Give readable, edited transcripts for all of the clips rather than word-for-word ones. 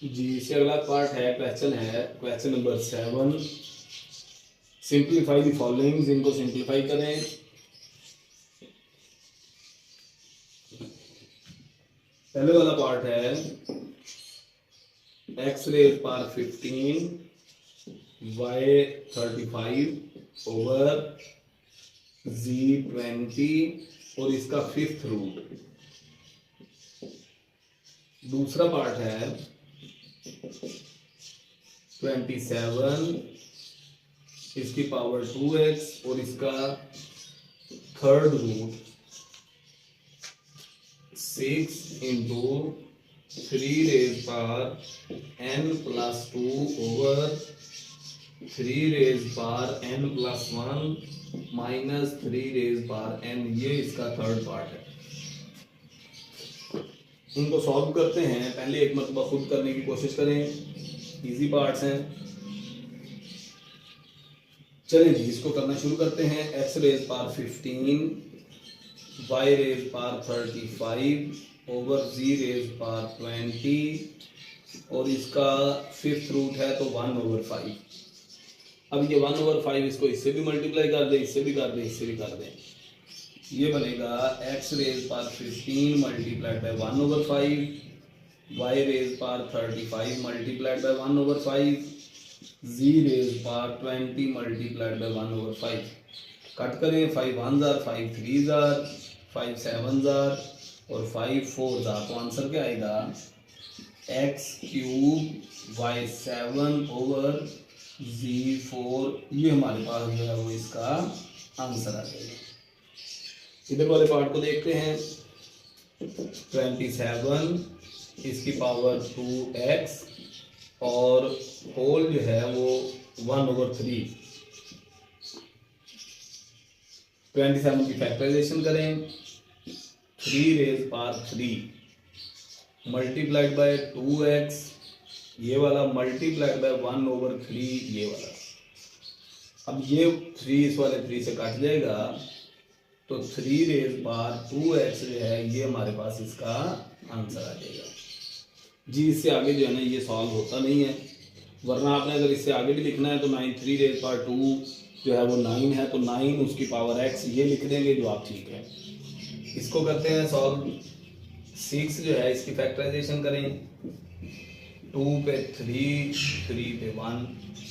जी इससे अगला पार्ट है, question number 7। Simplify the following, इनको सिंप्लीफाई करें। पहले वाला पार्ट है x raise power 15 y 35 over z 20 और इसका फिफ्थ रूट। दूसरा पार्ट है 27 इसकी पावर 2x और इसका third root 6 into 3 raise power n plus 2 over 3 raise power n plus 1 minus 3 raise power n। ये इसका थर्ड पार्ट है। इनको सॉल्व करते हैं। पहले एक मरतबा खुद करने की कोशिश करें, इजी पार्ट्स हैं। चलिए जी इसको करना शुरू करते हैं। x raise power 15 y raise power 35 over z raise power 20 और इसका फिफ्थ रूट है तो 1/5। अब ये 1/5 इसको इससे भी मल्टीप्लाई कर दें, इससे भी कर दें, इससे भी कर दें। ये बनेगा x raise power 15 multiplied by 1/5 y raise power 35 multiplied by 1/5 z raise power 20 multiplied by 1/5। Cut करें, 5 1 जार, 5 3 जार, 5 7 जार और 5 4 जार। तो आंसर क्या आएगा? x cube y 7 over z 4। ये हमारे पास जो है वो इसका आंसर आ जाएगा। इधर वाले पार्ट को देखते हैं। 27 इसकी पावर 2x और होल जो है वो 1/3। 27 की फैक्टराइजेशन करें, 3 raise power 3 multiplied bye 2x ये वाला मल्टीप्लाइड बाय 1/3 ये वाला। अब ये 3 इस वाले 3 से कट जाएगा तो 3 रेज पावर 2x जो है ये हमारे पास इसका आंसर आ जाएगा। जी इससे आगे जो है ना ये सॉल्व होता नहीं है, वरना आपने अगर इससे आगे भी लिखना है तो 9 3 रेज पावर 2 जो है वो 9 है तो 9 उसकी पावर x ये लिख देंगे जो आप ठीक है। इसको करते हैं सॉल्व। 6 जो है इसकी फैक्टराइजेशन करें, 2 पे 3 3 पे 1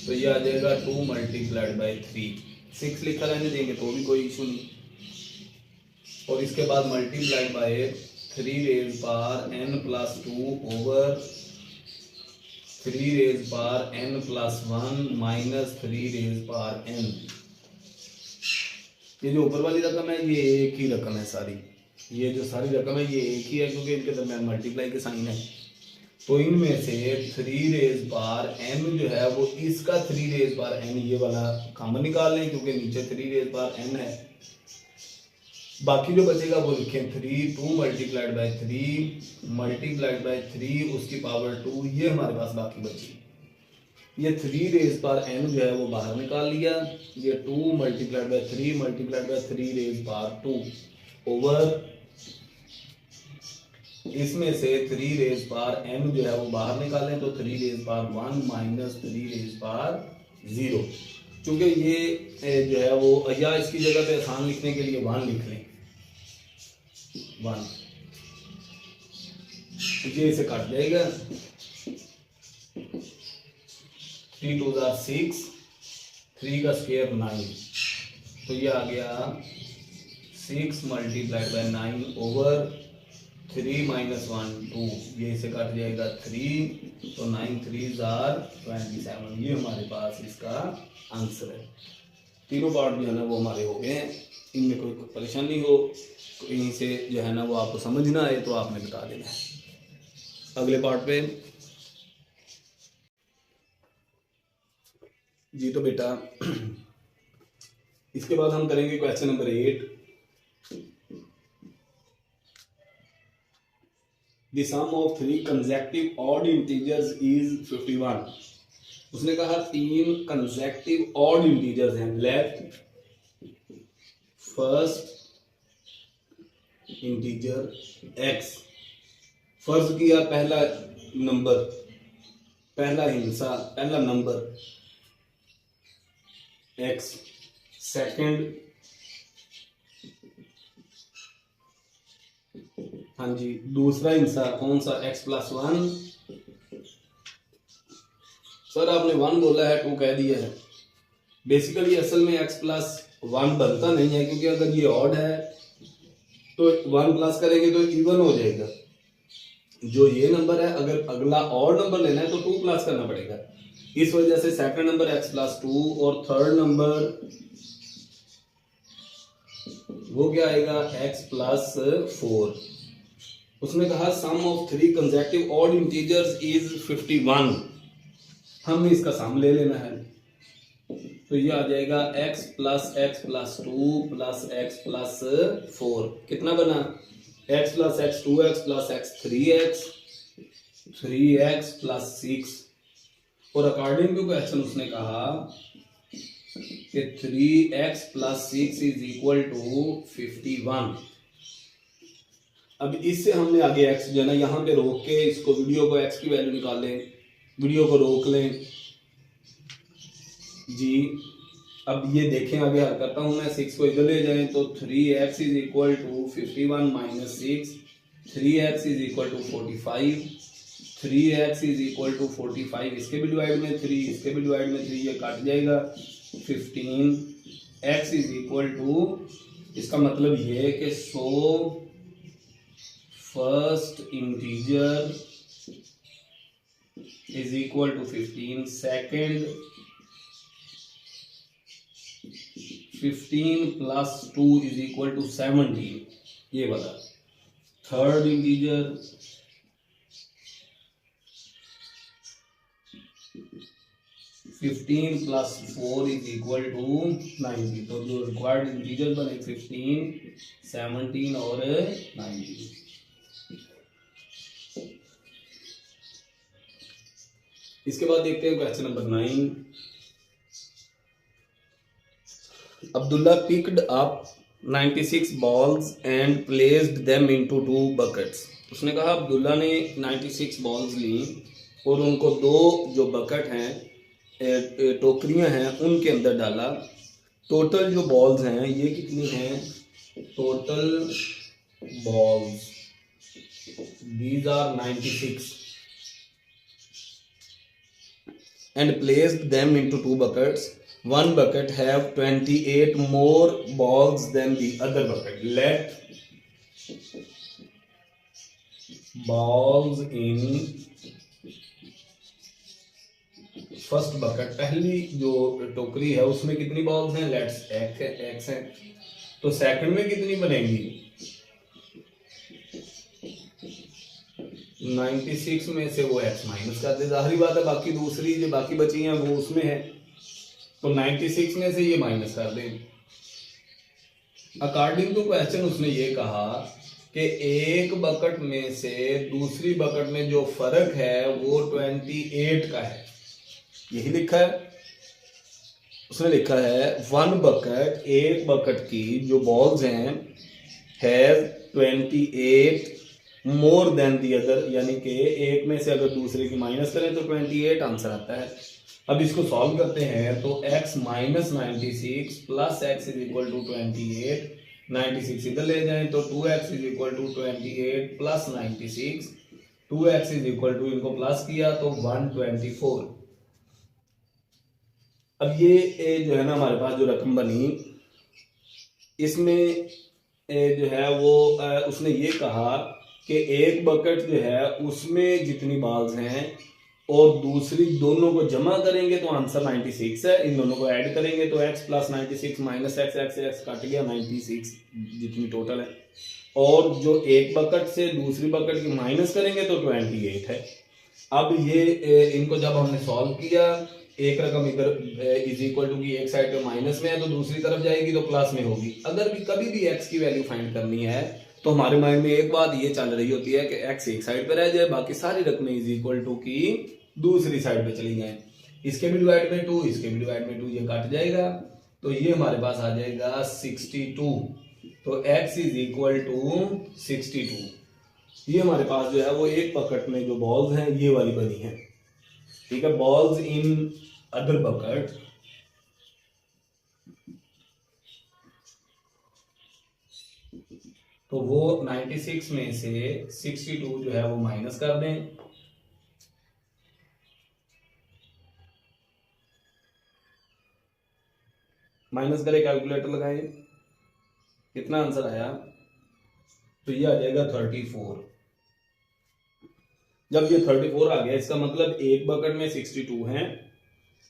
तो ये आ जाएगा 2 मल्टीप्लाइड बाई 3। 6 लिखा रहने देंगे तो भी कोई इशू नहीं। और इसके बाद multiplied by 3 raise power n plus 2 over 3 raise power n plus 1 minus 3 raise power n। ये जो ऊपर वाली रकम है ये एक ही रकम है सारी, ये जो सारी रकम है ये एक ही है क्योंकि इनके दरमियान मल्टीप्लाई के साइन है। तो इनमें से 3 रेज पावर n जो है वो इसका 3 रेज पावर n ये वाला कॉमन निकाल लें क्योंकि नीचे 3 रेज पावर n है। बाकी जो बचेगा वो लिखें 3 2 मल्टीप्लाइड बाय 3 मल्टीप्लाइड बाय 3 उसकी पावर 2 ये हमारे पास बाकी बची। ये 3 रेज पावर n जो है वो बाहर निकाल लिया। ये 2 multiplied by 3 multiplied by 3 raise power 2 over इसमें से 3 रेज पावर n जो है वो बाहर निकालें तो 3 raise power 1 minus 3 raise power 0। क्योंकि ये जो है वो या इसकी जगह पे आसान लिखने के लिए 1 लिख लें, 1 ये इसे काट जाएगा। 3 2 6 3 का स्क्वायर 9 तो ये आ गया 6 मल्टीप्लाइड बाय 9 ओवर 3 माइनस 1 2 ये इसे कट जाएगा 3 तो 9 3 27। ये हमारे पास इसका आंसर है। तीनों पार्ट जो है ना वो हमारे हो गए हैं। इनमें कोई परेशानी हो कहीं से जो है ना वो आपको समझ ना आए तो आपने बता देना है। अगले पार्ट पे जी तो बेटा इसके बाद हम करेंगे question number 8। The sum of 3 consecutive odd integers is 51। उसने कहा 3 consecutive odd integers हैं। लेफ्ट फर्स्ट इंटीजर x, फर्ज किया पहला नंबर पहला हिस्सा, पहला नंबर x, सेकंड, हाँ जी, दूसरा हिस्सा कौन सा, x+1। सर आपने 1 बोला है, 2 कह दिया है। बेसिकली असल में x+1 बनता नहीं है, क्योंकि अगर ये ऑड है तो 1 प्लस करेंगे तो इवन हो जाएगा। जो ये नंबर है, अगर अगला और नंबर लेना है तो 2 प्लस करना पड़ेगा। इस वजह से सेकंड नंबर x+2 और थर्ड नंबर वो क्या आएगा, x+4। उसने कहा sum of 3 consecutive odd integers is 51। हमने इसका सम ले लेना है, तो ये आ जाएगा x+x+2 प्लस x+4। कितना बना, x+x 2x plus x 3x, 3x plus 6। और अकॉर्डिंग टू क्वेश्चन उसने कहा कि 3x plus 6 is equal to 51। अब इससे हमने आगे x जो है ना यहाँ पे रोक के इसको, वीडियो को x की वैल्यू निकालें, वीडियो को रोक लें जी। अब ये देखें, आगे हल करता हूं मैं। 6 को इधर ले जाएं तो 3x is equal to 51 minus 6, 3x is equal to 45, 3x is equal to 45। इसके भी डिवाइड में 3, इसके भी डिवाइड में 3, ये काट जाएगा 15। x इज इक्वल टू, इसका मतलब ये है कि 100 first integer is equal to 15, second 15 plus 2 is equal to 17, ये वाला। Third integer 15 plus 4 is equal to 90। तो जो रिक्वायर्ड इंटीजर बने 15, 17 और 90। इसके बाद देखते हैं question number 9। Abdullah picked up 96 balls and placed them into 2 buckets। उसने कहा अब्दुल्ला ने 96 बॉल्स ली और उनको 2 जो बकेट हैं, टोकरियां हैं, उनके अंदर डाला। टोटल जो बॉल्स हैं ये कितनी हैं, total balls these are 96 and placed them into 2 buckets। One bucket have 28 more balls than the other bucket। Let balls in first bucket, पहली जो टोकरी है उसमें कितनी बॉल्स हैं, लेट्स x है। तो सेकंड में कितनी बनेंगी, 96 में से वो x माइनस कर दे, जाहिर बात है बाकी दूसरी जो बाकी बची हैं वो उसमें है, तो 96 में से ये माइनस कर दें। अकॉर्डिंग टू क्वेश्चन उसने ये कहा कि एक बकेट में से दूसरी बकेट में जो फर्क है वो 28 का है, यही लिखा है। उसने लिखा है 1 बकेट, एक बकेट की जो बॉल्स हैं has 28 more than the other, यानी कि एक में से अगर दूसरे की माइनस करें तो 28 आंसर आता है। अब इसको सॉल्व करते हैं तो x minus 96 plus x is equal to 28, 96 इधर ले जाएं तो 2x is equal to 28 plus 96, 2x is equal to, इनको प्लस किया तो 124। अब ये जो है ना हमारे पास जो रकम बनी, इसमें जो है वो उसने ये कहा कि एक बकेट जो है उसमें जितनी बॉल्स हैं और दूसरी दोनों को जमा करेंगे तो आंसर 96 है। इन दोनों को ऐड करेंगे तो x plus 96 minus x cut गया 96 जितनी टोटल है, और जो एक बकेट से दूसरी बकेट की माइनस करेंगे तो 28 है। अब ये इनको जब हमने सॉल्व किया, एक रकम इधर इज इक्वल टू की एक साइड पे माइनस में है तो दूसरी तरफ जाएगी तो प्लस में होगी। अगर भी कभी भी x की वैल्यू फाइंड करनी है तो हमारे माइंड में एक बात ये चल रही होती है कि x एक साइड पे रह जाए, बाकी सारी रकमें इज इक्वल टू की दूसरी साइड पे चली जाए। इसके भी डिवाइड में 2, इसके भी डिवाइड में 2, ये कट जाएगा तो ये हमारे पास आ जाएगा 62। तो x इज इक्वल टू 62। ये हमारे पास जो है वो एक बकेट में जो बॉल्स हैं ये वाली बनी है। ठीक है, बॉल्स इन अदर बकेट, तो वो 96 में से 62 जो है वो माइनस कर दें, माइनस करें, कैलकुलेटर लगाएं, कितना आंसर आया, तो ये आ जाएगा 34। जब ये 34 आ गया, इसका मतलब एक बकेट में 62 है,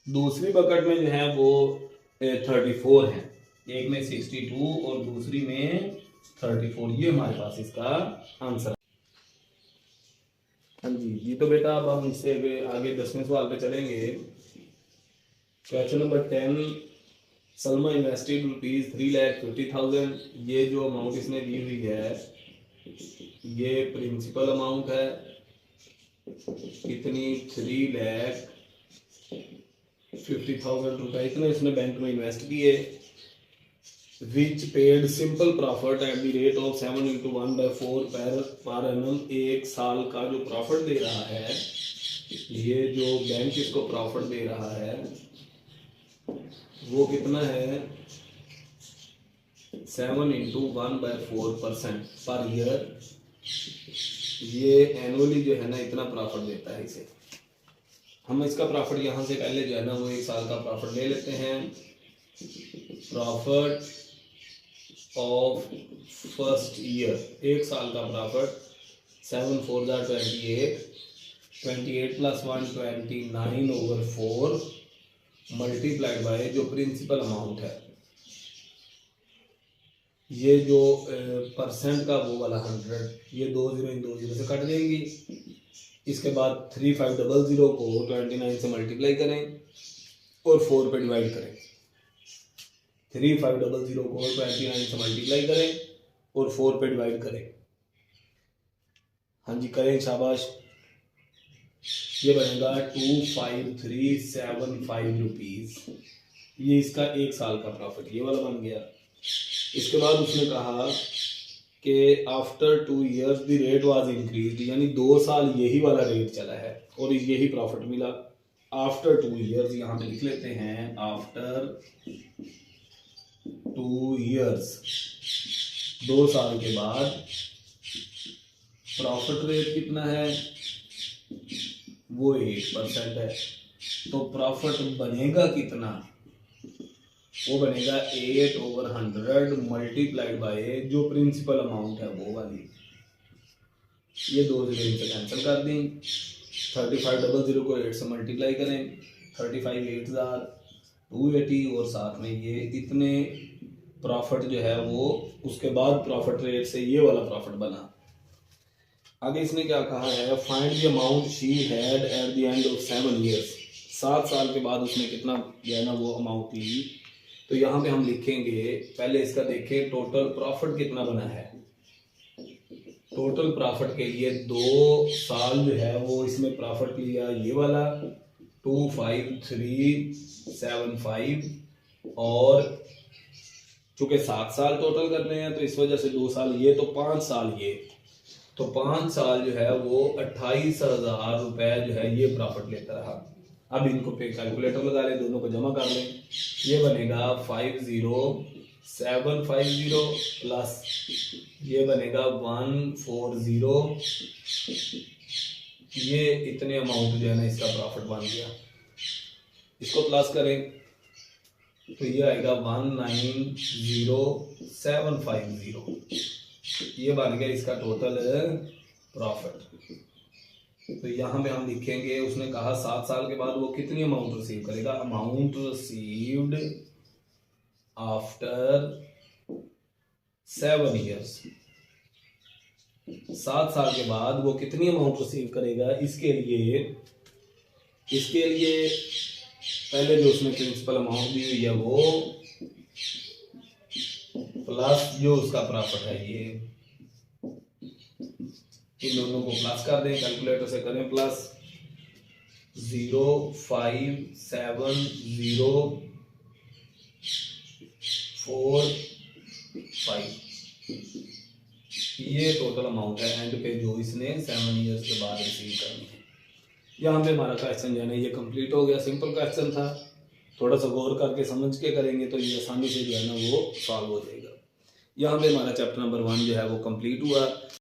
दूसरी बकेट में जो है वो 34 है, एक में 62 और दूसरी में 34, ये हमारे पास इसका आंसर। हाँ जी तो बेटा अब हम इससे आगे 10वें सवाल पे चलेंगे। Question number 10, Salma invested ₹3,50,000। ये जो अमाउंट इसने दी हुई है ये प्रिंसिपल अमाउंट है, कितनी, 3,50,000 रुपए इतने इसने बैंक में इन्वेस्ट किए। Which paid simple profit at the rate of 7 × 1/4 per annum. एक साल का जो प्रॉफिट दे रहा है, ये जो बैंक इसको प्रॉफिट दे रहा है वो कितना है, 7 × 1/4% पर ईयर। ये एनुअली जो है ना इतना प्रॉफिट देता है इसे। हम इसका प्रॉफिट यहाँ से पहले जो है ना वो एक साल का प्रॉफिट ले लेते हैं। प्रॉफिट ऑफ फर्स्ट ईयर, एक साल का प्रॉफिट, 7 × 4 = 28, 28 + 1 29/4 मल्टीप्लाइड बाय जो प्रिंसिपल अमाउंट है, ये जो परसेंट का वो वाला 100, ये 2 0 इन 2 0 से कट जाएंगी। इसके बाद 3500 को 29 से मल्टीप्लाई करें और 4 पे डिवाइड करें। 3500 को 29 से मल्टीप्लाई करें और 4 पे डिवाइड करें। हाँ जी करें, शाबाश। ये बनेगा 25375 रुपीज। ये इसका एक साल का प्रॉफिट ये वाला बन गया। इसके बाद उसने कहा कि after 2 years the rate was increase, यानी 2 साल यही वाला रेट चला है और यही प्रॉफिट मिला। आफ्टर 2 years यहाँ पे लिख लेते हैं, आफ्टर 2 years 2 साल के बाद प्रॉफिट रेट कितना है, वो 8% है। तो प्रॉफिट बनेगा कितना, वो बनेगा 8/100 मल्टीप्लाइड बाय जो प्रिंसिपल अमाउंट है वो वाली। ये 2 0 इनसे कैंसिल कर दें। 3500 को 8 से मल्टीप्लाई करें, 35 8 280 और साथ में ये इतने प्रॉफिट जो है वो उसके बाद प्रॉफिट रेट से ये वाला प्रॉफिट बना। आगे इसने क्या कहा है, find the amount she had at the end of 7 years। 7 साल के बाद उसने कितना जो है ना वो अमाउंट ली। तो यहाँ पे हम लिखेंगे, पहले इसका देखें टोटल प्रॉफिट कितना बना है। टोटल प्रॉफिट के लिए 2 साल जो है वो इसमें प्रॉफिट लिया ये वाला 25375, और चूंकि 7 साल टोटल करने हैं तो इस वजह से 2 साल ये, तो 5 साल ये, तो 5 साल जो है वो 28,000 रुपए जो है ये प्रॉफिट लेता रहा। अब इनको पे कैलकुलेटर लगा लें, दोनों को जमा कर लें। ये बनेगा 50750 प्लस ये बनेगा 140। ये इतने अमाउंट जो है ना इसका प्रॉफिट बन गया। इसको प्लस करें तो ये आएगा 190,750। ये बन गया इसका टोटल प्रॉफिट। तो यहाँ पे हम लिखेंगे, उसने कहा 7 साल के बाद वो कितनी अमाउंट रिसीव करेगा। अमाउंट रिसीव्ड आफ्टर 7 years, 7 साल के बाद वो कितनी अमाउंट रिसीव करेगा। इसके लिए पहले जो उसने प्रिंसिपल अमाउंट दी हुई है वो प्लस जो उसका प्रॉफिट है ये, इन दोनों को प्लस कर दें, कैलकुलेटर से करें प्लस 05704 ये टोटल अमाउंट है एंड पे जो इसने 7 years के बाद रिसीव करनी है। यहाँ पे हमारा क्वेश्चन जो है ना ये कंप्लीट हो गया। सिंपल क्वेश्चन था, थोड़ा सा गौर करके समझ के करेंगे तो ये आसानी से जो है ना वो सॉल्व हो जाएगा। यहाँ पे हमारा चैप्टर नंबर 1 जो है वो कंप्लीट हुआ।